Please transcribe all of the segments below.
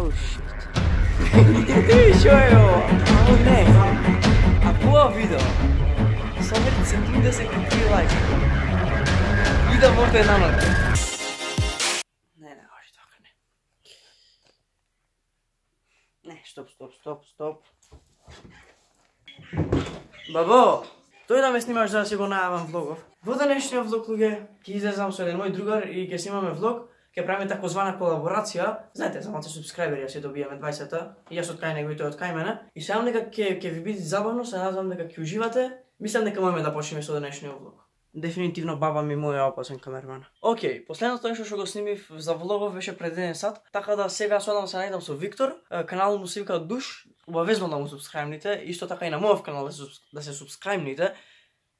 Oh shit. Što je ovo? O ne. A ko video? Saberite 73 lajka. Idem ovdje na noge. Ne, važi tako ne. Ne, stop. Бабо, тој да ме снимаш за да си го најавам влогов. Во денешниот влог, луѓе, ќе излезам со еден мој другар и ќе снимаме влог, ќе правиме такозвана колаборација. Знаете, за малце субскрајбери ја се добиеме 20-та, и јас од кај него и тој од кај мене. И сеам дека ќе ви биде забавно, се надевам дека ќе уживате. Мислам дека можеме да почнеме со денешниот влог. Дефинитивно баба ми моја опасен камерман. Океј, последното нешто што го снимив за влогов беше пред 1 сат, така да сега содам се најдам со Виктор, каналот му се вика Душ. Обавезно да му субскрајбните, исто така и на мојов канал да се субскрајбните,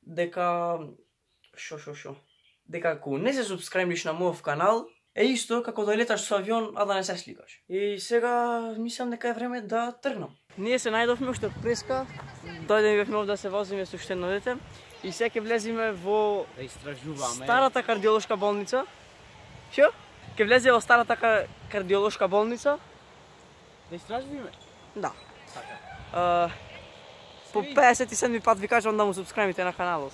дека дека ако не се субскрајбниш на мојов канал, е исто како да леташ со авион, а да не се сликаш. И сега мислам дека е време да тргнам. Ние се најдовме уште преска, дојдеме да се возиме со уште едно дете и сега ќе влеземе во да истражуваме старата кардиолошка болница. Што? Ќе влезе во старата кардиолошка болница. Да истражуваме? Да. По 57 пат ви кажувам да му субскрајбите на каналот.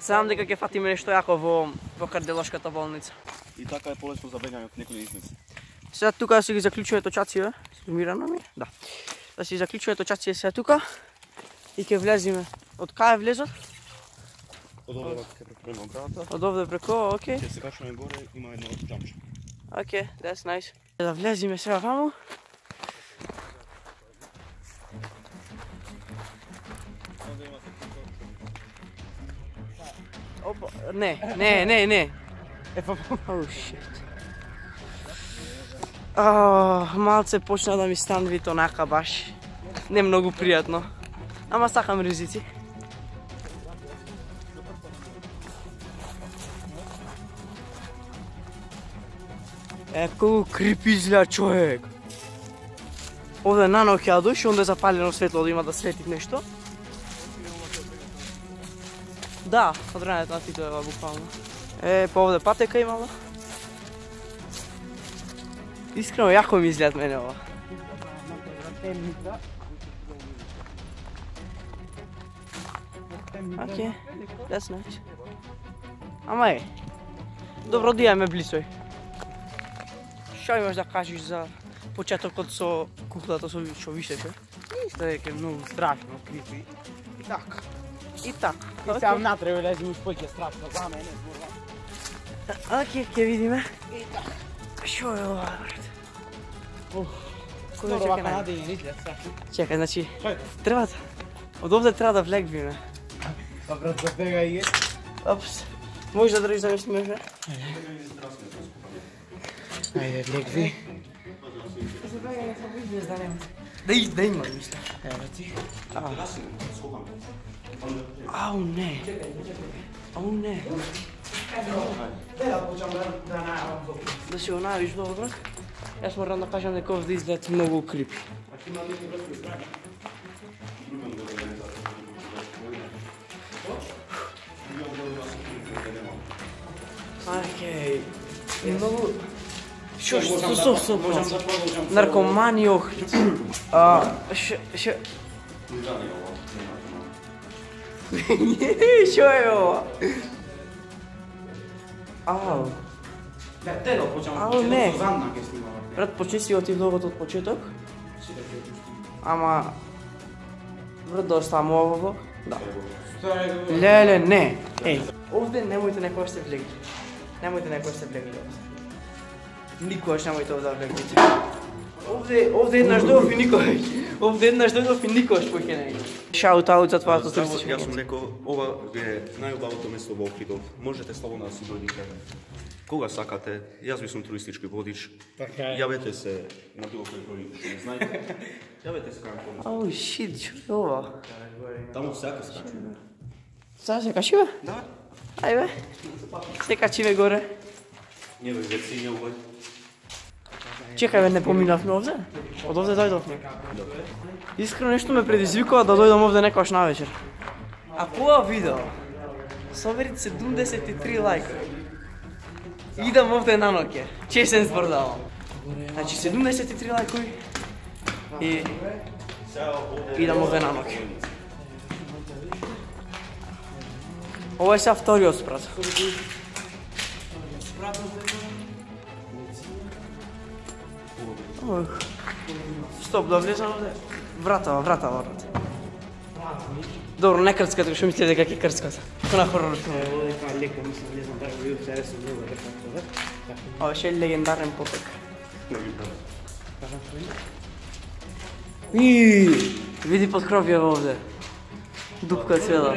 Знам дека ќе фатиме нешто јако во кардиолошката болница. И така е полесно за бегање од некој излез. Сега тука да си ги заклучуваме точаците, сумирано ми? Да. Да си заклучуваме точаците сега тука и ќе влеземе. Од кај влезот? Од овде ќе преку оградата. Од овде преку, окей. Ќе се качуваме горе, има едно џамче. Окей, that's nice. Да влеземе сега ваму. Опа, не. Oh shit. Малце почна да ми станвит онака баш. Не многу пријатно. Ама сакам ризици. Колку крипи изгледа човек. Овде на ноќ ја душ, онде е запалено светло да има да свети нешто. Да, од времето на Титоева буквално. По овде патека имала. Искрено јако ми изглед мене ова. Океј, that's nice. Ама добро да имаме блисој. Што имаш да кажеш за почетокот со куклата што вишеше? Исто е многу страшно, крипи. И така. И така. И сам натре влезем уж поќе страшно за мене. Океј, ќе видиме. И така. Што е ова, брат? Кој чека на ден изглед страшно. Чекај, значи, треба од овде треба да влегвиме. Па брат, за бега и е. Опс. Може да држиш да ме снимеш, бе? Ајде, влегви. За бега не сам изглез да нема. Да има, мисля. Ево ти. Ау, не. Ау, не. Да си го најавиш долу, брат? Јас морам да кажам дека овде изглед многу крипи. Океј. И многу... Што? Наркомани охрид. Што е ова? Ау. Ау, не. Брат, почни си оти влогот од почеток. Ама... Брат, да оставам ова влог? Да. Леле, не. Еј, овде немојте некоја сте влегли. Немојте некоја сте влегли овде. Никогаш немојте овде да влегнете. Овде еднаш дојдов и никогаш. Овде еднаш дојдов и никогаш поќе не иде. Шаут-аут за твојата туристичка. Јас сум рекол, ова е најубавото место во Охридов. Можете слободно да си дојдете. Кога сакате, јас би сум туристички водич. Јавете се на било кој број што не знаете. Јавете се како помош. Оу, шит, што е ова? Таму сака скачаме. Сега се качиме? Да. Ајде. Се качиме горе. Не бе, веќе не овој. Чекај бе, не поминавме овде? Од овде дојдовме. Искрено нешто ме предизвикува да дојдам овде некојаш навечер. Ако ова видео собери 73 лајка, идам овде на ноќе. Чесен збор давам. Znači 73 lajkovi i idemo ovdje na noge. Ovo je sad vtori osprat. Stop, da vlezam ovdje. Vrata. Dobro, ne krckate, što mislite kak je krckate? Ko na horror filmu. Ovo je kao lijeka, mislim, ne znam da je bio sve su drugo rekao. Ovo je še legendaren potok. Vidi potkrovje ovdje. Dupka je cijela.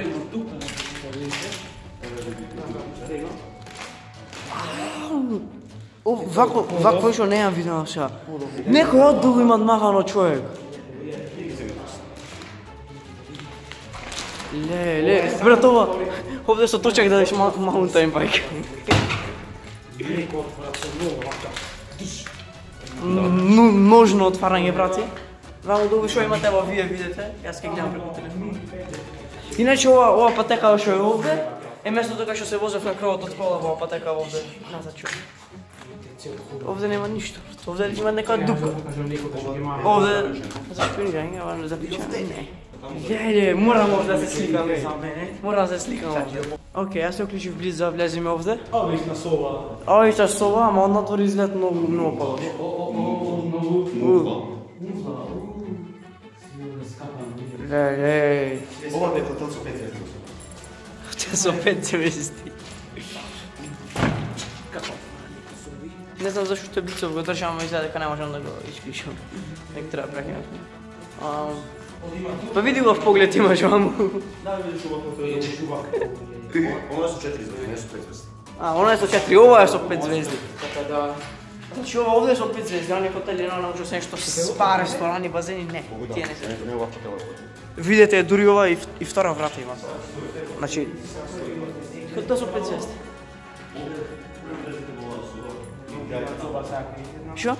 Ovako išao nemam vidio šta. Neko je oddugo ima odmahano čovjek. Brat, ovdje su točak da ješ mountain bike. Nožno otvaranje vrati. Vamo dugo što imate, evo vi je vidite, ja se gledam preko telefonu. Inače ova pateka što je ovdje, mjesto toga što se vozio na krovot od kola, ova pateka ovdje nazad čuo. Ovdje nema ništa, ovdje ima neka dupka. Ovdje, zašpiniranje, zapičanje, ne. Je, moram ovdje se slikam, moram se slikam ovdje. Ok, ja se uključim blizu, vlezim ovdje. Obična sova. Obična sova, ama on natvori izgled mnogo paloš. Lej. Ova je hotel su 5 zvijezdi. Hotel su 5 zvijezdi. Kako? Ne znam zašto što je blicu ga državamo izgleda ka ne možem da ga isključam. Nek treba prekinuti. Pa vidi ga v pogled imaš vamu. Da vidiš ovako, je šuvak. Ona su 4 zvijezdi, ne su 5 zvijezdi. Ona su 4, ovo je su 5 zvijezdi. Znači ovo ovdje su 5 zvijezdi, oni hoteli naučio se nešto spa, restorani, bazeni, ne. Tije ne se. Ne ovako hotela. Vidite, duri ova i vtora vrata ima. Znači, to su 5 zvijezdi. Što?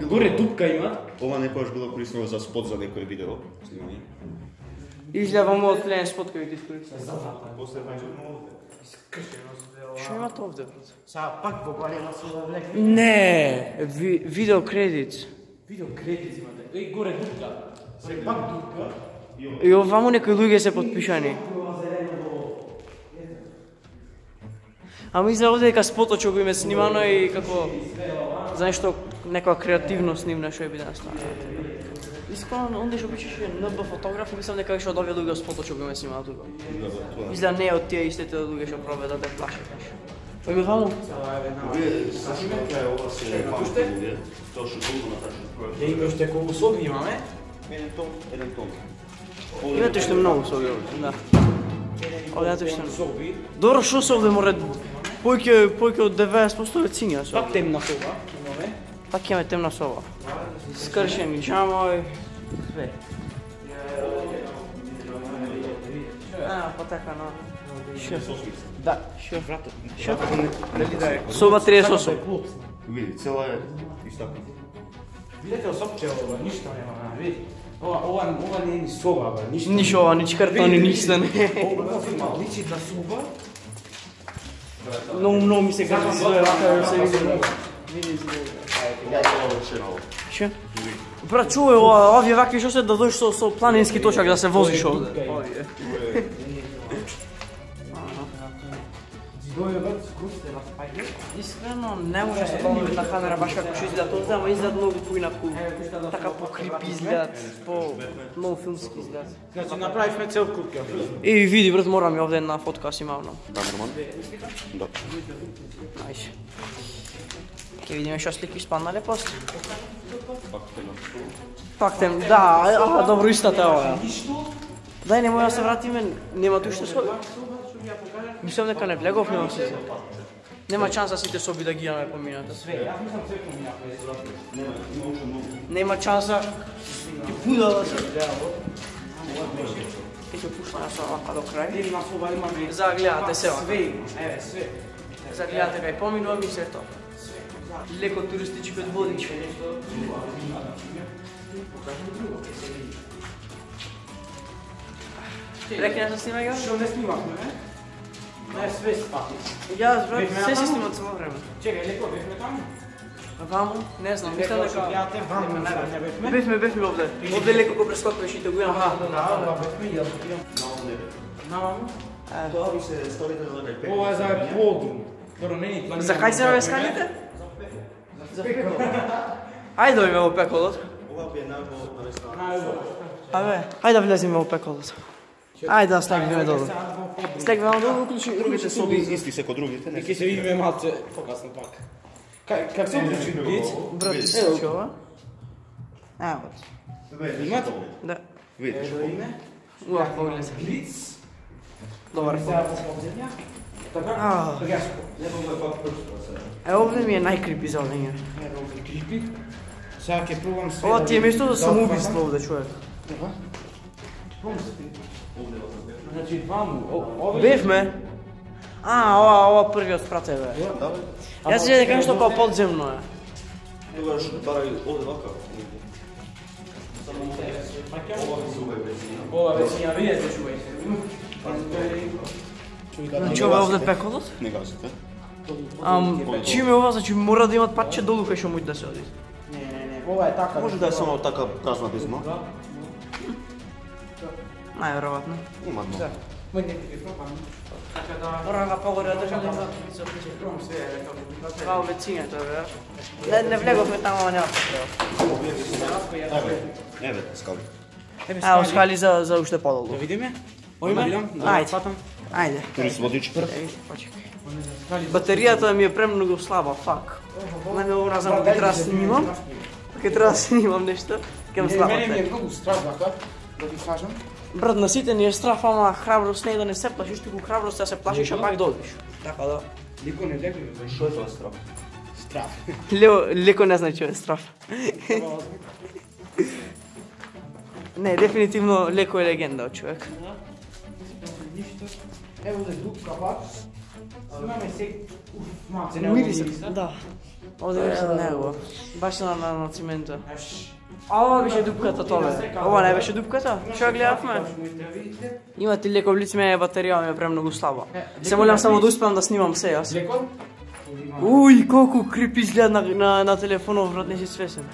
Gore dupka ima. Ova neko još bilo korisno za spot za neko je video snimanje. Izgleda vam ovo odpljenje spot koji ti iskoristili. Što ima to ovdje, brate? Sad pak popaljena su da vlek. Ne, video kredit. Video kredit imate. Ej, gore dupka. Gore pak dupka. I ovamo nekoj ljudi se potpišani. A mi izgleda ovdje neka spotočo koji me snimano i kako za nešto, neka kreativno snimna što je bi danas stvarno. Iskreno, onda što bićeš NB fotograf, mislim neka više od ovdje ljudi spotočo koji me snimano tugo. Izgleda ne od tije iste te ljudi što probe da te plaše nešto. Pa je vamo? Sašimeka je ova se pametuje, to što dugo naprašeno. Ja imaš tako u sobi imame? Jedan ton. Imate što mnogo sobi ovdje, da. Ovdje imate što mnogo. Dobro, što se ovdje mora... Pojke od 90% je cinja su. Pak temna soba imame? Pak imame temna soba. Skršeni džamoj, sve. Pa taka no. Što? Da, što? Što? Soba 38. Vidi, cijela je istaknuta. Vidite osobče ovo, ništa nema, vidi. Ova nije ni soba, ništa. Niš ova, nič kartoni, ništa ne. Ovo liči da soba. No mi se kaže sve ovako se vidi. Vidi izgleda. Ja to ovo še na ovo. Što? Brat, čuvaj, ovdje ovakvi što se da dođeš sa planinski točak da se voziš ovdje. Iskreno, ne može se poloviti na kamera baš kako će izgledat ovdje, ama izgled mnogo tuinaku, така по creepy izgledat, po mnogo filmski izgledat. Znači napravimo cel kup. I vidi, brat, moram i ovdje na fotka si malo. Da, Roman? Da. Ajde. Kaj vidimo što sliki spanale poslije. Paktem, da, aha, dobro, ista te ova. Daj, nemoj ja se vratim, nema tu što sobi. Mislim neka ne vlegov, nema si se. Nema čans da si te sobi da gija ne pominjate. Nema čansa puda da se vlegavo. Kaj ću pušta nas ovaka do kraja. Zagledate se ovaka. Sve. Zagledate kaj pominuo mi se to. Leko turistički odvodič. Prekina se snima ga? Što ne snimahme, ne? Не, sve spati. Јас, брат, се си снимам цело време. Чекај, леко, бевме таму? Ваму? Не знам, мислам дека... Ја те ваму, не бевме? Бевме овде. Овде леко го прескокваш и те го имам. Да, ова бевме, јас го имам. На ваму? Тоа ви се сторите за дека. Ова е за подум. Добро, не ни планираме. За кај се ве сканите? За пекол. Ајде дојме во пеколот. Ова би е најубаво на ресторан. Абе, ајде да влеземе во пеколот. Ајде да стегнеме долу. Стегнеме долу, уклучи Другите соби исти се ко другите, не. Ќе се видиме малце покасно пак. Как се уклучи другите? Брат, се ова. Ево. Имате? Да. Видиш. Убав поглед. Блиц. Добар Сега поглед. по земја. Така? Така се. Овде ми е најкрипи за овде. Ево овде крипи. Сега ќе пробам све. Ова ти е место за самоубиство овде, човек. Така? Значи ваму, овде... Бевме. Ова првиот спрат е, бе. Да, бе. Јас се дека нешто као подземно е. Тогаш барај овде вака. Ова веќе ја видите, чувајте. Значи ова е овде пеколот? Не газите. Чиме ова, значи мора да имат патче долу кај што може да се оди. Не, ова е така. Може да е само така празна дизма. Најверојатно. Има едно. Мој не ти пробам. Така да... Мора да погоре да држам да Пробам све, како... това вецињето, бе. Не влеговме таму, ама нема потреба. Еве, скали. Ајде, скали за уште подолу. Да видиме? Ојме? Ајде. Ајде. Турист водич. Почекај. Батеријата ми е премногу слаба, фак. Не ме знам кога треба да снимам. Кога треба да снимам нешто, ќе ме слаба. Мене ми е многу страх вака, да ти кажам. Брат, на сите ни е страф, ама храброст не е да не се плашиш, туку храброст е да се плашиш, а пак додиш. Така да. Леко не леко, бе. Што е тоа страх? Страх. Леко не значи е страф. Не, дефинитивно леко е легенда, човек. Ево да дупка пак. Имаме се... Малце не Мириса. Да. Овде беше него. Баш на цимента. А ова беше дупката тоа. Ова не беше дупката? Што гледавме? Има ти леко влиц, мене батерија ми е премногу слаба. Се молам само да успеам да снимам се јас. Леко? Уј, колку крип изгледа на телефонов, брат, не си свесен.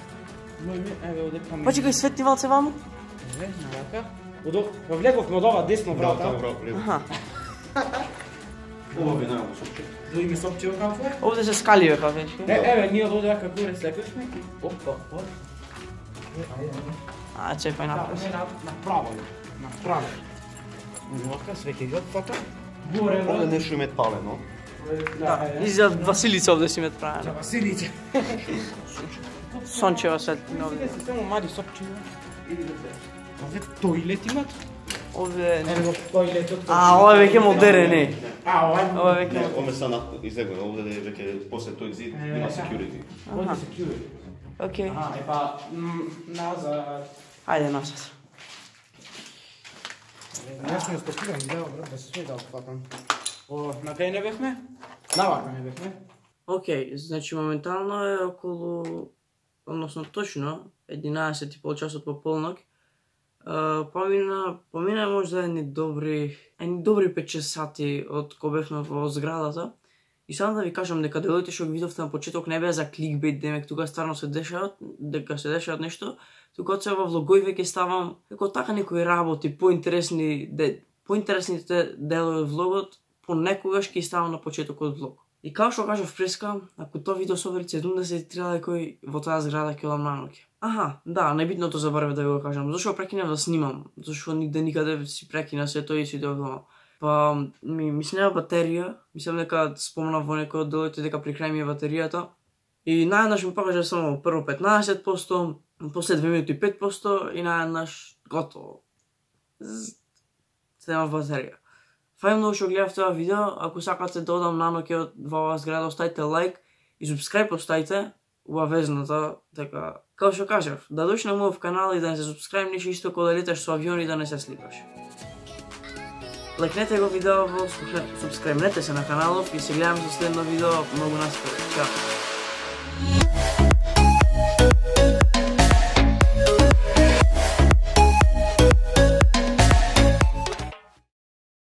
Еве овде камера. Па чекај, свети малце ваму? Еве, навака. Влеговме од ова десно врата. Аха. Ова би најубаво сопче. Да име сопче кафе. Овде се скали бе кафечки. Еве, ние од овде вака горе слекавме. Опа, А, чекај напред. Направо. Направо. Вака све ќе ги отфата. Горе, Овде нешто име палено. Да, изгледа Василица овде си мет правена. Василице. Сончева светлина овде. Се само мади сопче. Овде тоилет имат. Овде... Еве го тоилетот. Ова е веќе модерен, е. Ова е веќе... Не, овде са излегува, овде е веќе после тој зид има security. Овде security. Океј. Епа, назад. Ајде насад. Јас не стопирам видео, брат, да се све да отфатам. На кај не бевме? Навака не бевме. Океј, значи моментално е околу... Односно точно, 11:30 часот по полнок. Помина можда едни добри 5 сати од кога бевме во зградата. И само да ви кажам дека делите што ги видовте на почеток не беа за кликбейт, демек тука стварно се дешават, дека се дешават нешто, тука од се во влогови веќе ставам како така некои работи, поинтересните делови од влогот, понекогаш ќе ставам на почетокот од влог. И како што кажав преска, ако тоа видео собери 73 лајкови во таа зграда ќе одам на ноќе. Аха, да, најбитното заборавив да ви го кажам. Зошто прекинав да снимам? Зошто нигде никаде си прекина се тоа и си дојдов дома. Па ми снема батерија, мислам дека спомнав во некој од делите дека при крај ми е батеријата. И наједнаш ми покажа само прво 15%, после 2 минути 5% и наједнаш готово. Нема батерија. Фајм многу што гледав тоа видео, ако сакате да одам на ноќе во оваа зграда, оставите лайк и субскрајб оставите, убавезната, дека, како што кажав, да дојдеш на мојот канал и да не се субскрајбнеш исто кога да леташ со авион и да не се сликаш. Лайкнете го видео, субскрајбнете се на каналов и се гледаме со следно видео многу наскоро. Чао!